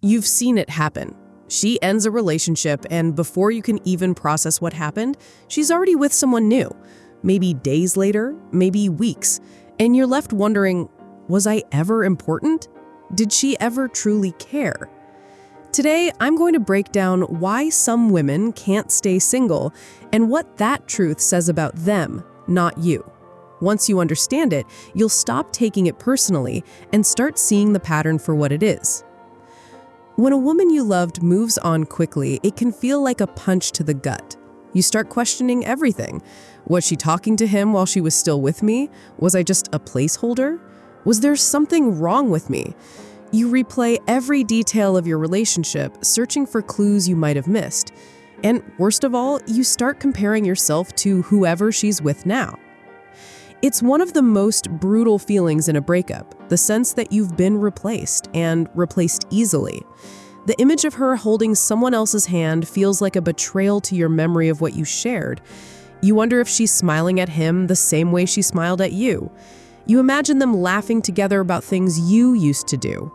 You've seen it happen. She ends a relationship, and before you can even process what happened, she's already with someone new. Maybe days later, maybe weeks. And you're left wondering, was I ever important? Did she ever truly care? Today, I'm going to break down why some women can't stay single and what that truth says about them, not you. Once you understand it, you'll stop taking it personally and start seeing the pattern for what it is. When a woman you loved moves on quickly, it can feel like a punch to the gut. You start questioning everything. Was she talking to him while she was still with me? Was I just a placeholder? Was there something wrong with me? You replay every detail of your relationship, searching for clues you might have missed. And worst of all, you start comparing yourself to whoever she's with now. It's one of the most brutal feelings in a breakup, the sense that you've been replaced, and replaced easily. The image of her holding someone else's hand feels like a betrayal to your memory of what you shared. You wonder if she's smiling at him the same way she smiled at you. You imagine them laughing together about things you used to do.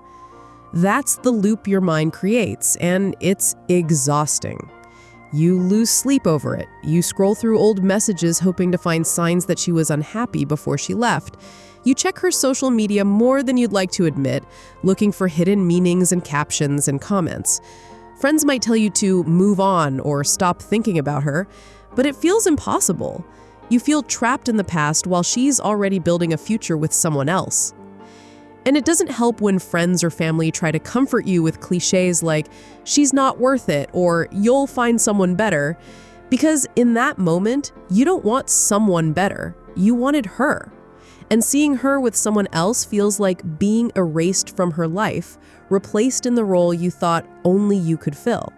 That's the loop your mind creates, and it's exhausting. You lose sleep over it. You scroll through old messages hoping to find signs that she was unhappy before she left. You check her social media more than you'd like to admit, looking for hidden meanings and captions and comments. Friends might tell you to move on or stop thinking about her, but it feels impossible. You feel trapped in the past while she's already building a future with someone else. And it doesn't help when friends or family try to comfort you with cliches like, she's not worth it, or you'll find someone better. Because in that moment, you don't want someone better. You wanted her. And seeing her with someone else feels like being erased from her life, replaced in the role you thought only you could fill.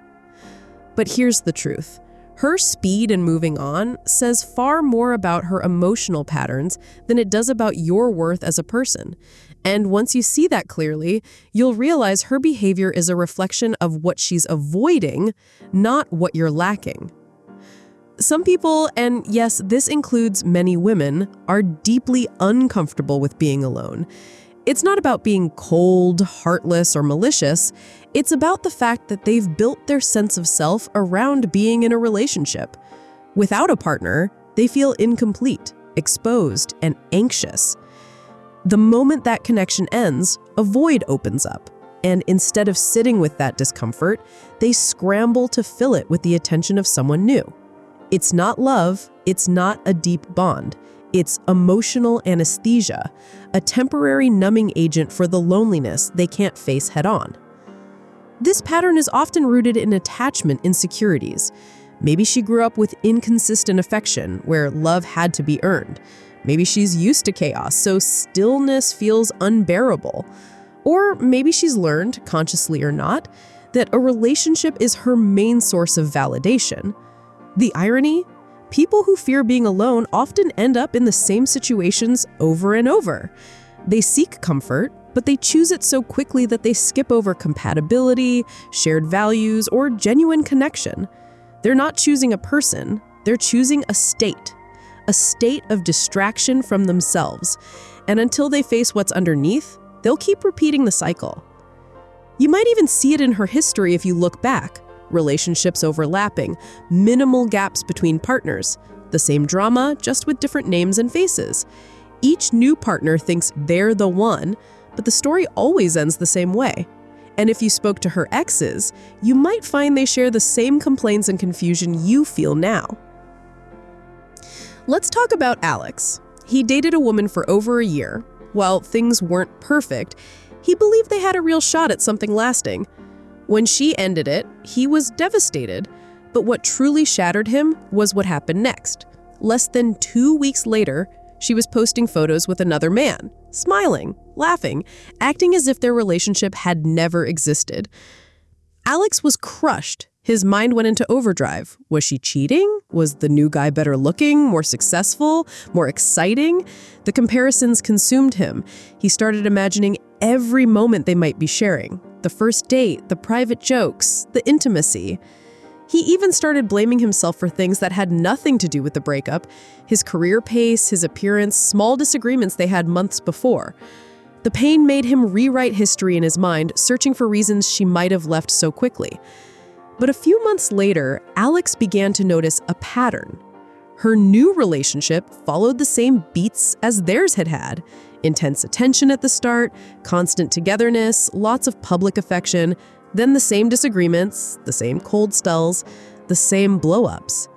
But here's the truth. Her speed in moving on says far more about her emotional patterns than it does about your worth as a person. And once you see that clearly, you'll realize her behavior is a reflection of what she's avoiding, not what you're lacking. Some people, and yes, this includes many women, are deeply uncomfortable with being alone. It's not about being cold, heartless, or malicious. It's about the fact that they've built their sense of self around being in a relationship. Without a partner, they feel incomplete, exposed, and anxious. The moment that connection ends, a void opens up. And instead of sitting with that discomfort, they scramble to fill it with the attention of someone new. It's not love, it's not a deep bond. It's emotional anesthesia, a temporary numbing agent for the loneliness they can't face head-on. This pattern is often rooted in attachment insecurities. Maybe she grew up with inconsistent affection, where love had to be earned. Maybe she's used to chaos, so stillness feels unbearable. Or maybe she's learned, consciously or not, that a relationship is her main source of validation. The irony? People who fear being alone often end up in the same situations over and over. They seek comfort, but they choose it so quickly that they skip over compatibility, shared values, or genuine connection. They're not choosing a person, they're choosing a state of distraction from themselves. And until they face what's underneath, they'll keep repeating the cycle. You might even see it in her history if you look back. Relationships overlapping, minimal gaps between partners, the same drama, just with different names and faces. Each new partner thinks they're the one, but the story always ends the same way. And if you spoke to her exes, you might find they share the same complaints and confusion you feel now. Let's talk about Alex. He dated a woman for over a year. While things weren't perfect, he believed they had a real shot at something lasting. When she ended it, he was devastated, but what truly shattered him was what happened next. Less than 2 weeks later, she was posting photos with another man, smiling, laughing, acting as if their relationship had never existed. Alex was crushed. His mind went into overdrive. Was she cheating? Was the new guy better looking, more successful, more exciting? The comparisons consumed him. He started imagining every moment they might be sharing. The first date, the private jokes, the intimacy. He even started blaming himself for things that had nothing to do with the breakup, his career pace, his appearance, small disagreements they had months before. The pain made him rewrite history in his mind, searching for reasons she might have left so quickly. But a few months later, Alex began to notice a pattern. Her new relationship followed the same beats as theirs had had. Intense attention at the start, constant togetherness, lots of public affection, then the same disagreements, the same cold spells, the same blow-ups.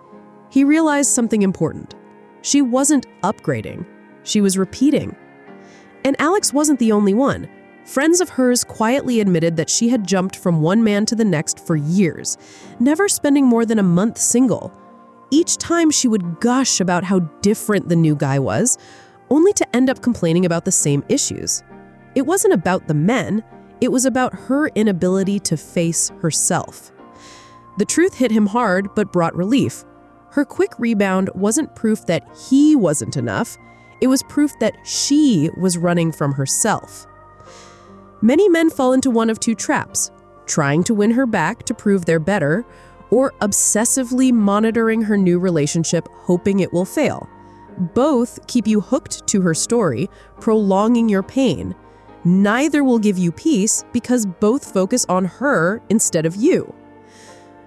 He realized something important. She wasn't upgrading. She was repeating. And Alex wasn't the only one. Friends of hers quietly admitted that she had jumped from one man to the next for years, never spending more than a month single. Each time she would gush about how different the new guy was, only to end up complaining about the same issues. It wasn't about the men, it was about her inability to face herself. The truth hit him hard but brought relief. Her quick rebound wasn't proof that he wasn't enough, it was proof that she was running from herself. Many men fall into one of two traps: trying to win her back to prove they're better, or obsessively monitoring her new relationship, hoping it will fail. Both keep you hooked to her story, prolonging your pain. Neither will give you peace because both focus on her instead of you.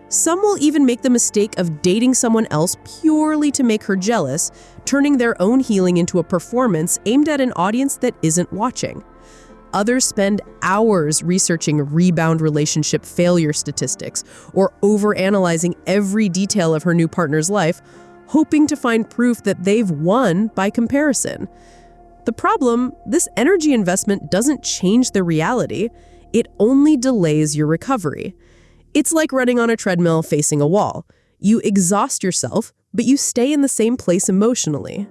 Some will even make the mistake of dating someone else purely to make her jealous, turning their own healing into a performance aimed at an audience that isn't watching. Others spend hours researching rebound relationship failure statistics or overanalyzing every detail of her new partner's life, hoping to find proof that they've won by comparison. The problem, this energy investment doesn't change the reality, it only delays your recovery. It's like running on a treadmill facing a wall. You exhaust yourself, but you stay in the same place emotionally.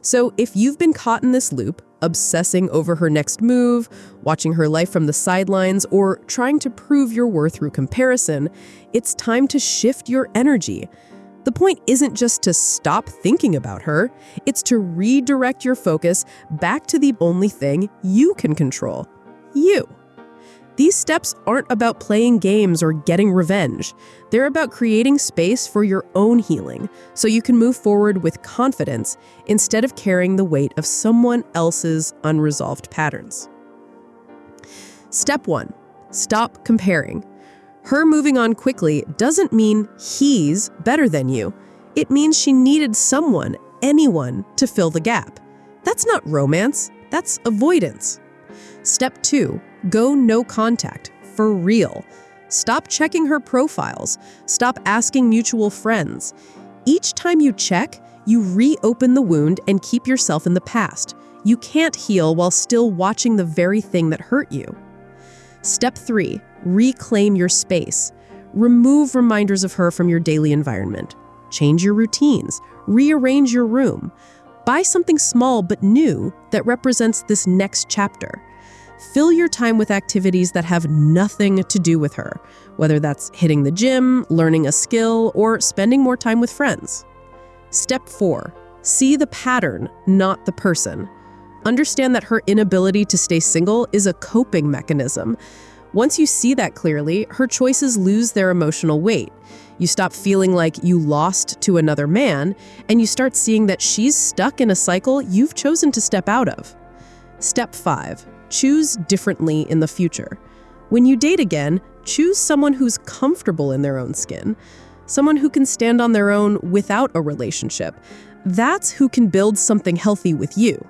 So if you've been caught in this loop, obsessing over her next move, watching her life from the sidelines, or trying to prove your worth through comparison, it's time to shift your energy. The point isn't just to stop thinking about her, it's to redirect your focus back to the only thing you can control: you. These steps aren't about playing games or getting revenge. They're about creating space for your own healing, so you can move forward with confidence instead of carrying the weight of someone else's unresolved patterns. Step 1. Stop comparing. Her moving on quickly doesn't mean he's better than you. It means she needed someone, anyone, to fill the gap. That's not romance, that's avoidance. Step 2. Go no contact, for real. Stop checking her profiles. Stop asking mutual friends. Each time you check, you reopen the wound and keep yourself in the past. You can't heal while still watching the very thing that hurt you. Step 3. Reclaim your space. Remove reminders of her from your daily environment. Change your routines. Rearrange your room. Buy something small but new that represents this next chapter. Fill your time with activities that have nothing to do with her, whether that's hitting the gym, learning a skill, or spending more time with friends. Step 4. See the pattern, not the person. Understand that her inability to stay single is a coping mechanism. Once you see that clearly, her choices lose their emotional weight. You stop feeling like you lost to another man, and you start seeing that she's stuck in a cycle you've chosen to step out of. Step 5. Choose differently in the future. When you date again, choose someone who's comfortable in their own skin, someone who can stand on their own without a relationship. That's who can build something healthy with you.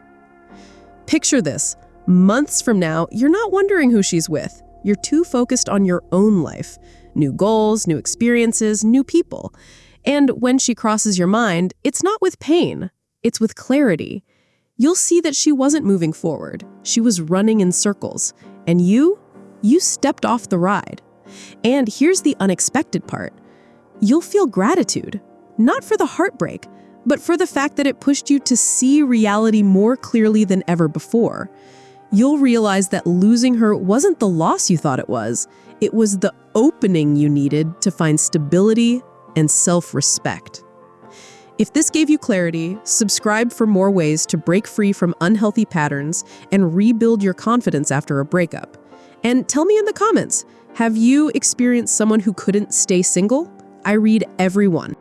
Picture this. Months from now, you're not wondering who she's with. You're too focused on your own life. New goals, new experiences, new people. And when she crosses your mind, it's not with pain, it's with clarity. You'll see that she wasn't moving forward. She was running in circles. And you stepped off the ride. And here's the unexpected part. You'll feel gratitude, not for the heartbreak, but for the fact that it pushed you to see reality more clearly than ever before. You'll realize that losing her wasn't the loss you thought it was the opening you needed to find stability and self-respect. If this gave you clarity, subscribe for more ways to break free from unhealthy patterns and rebuild your confidence after a breakup. And tell me in the comments, have you experienced someone who couldn't stay single? I read every one.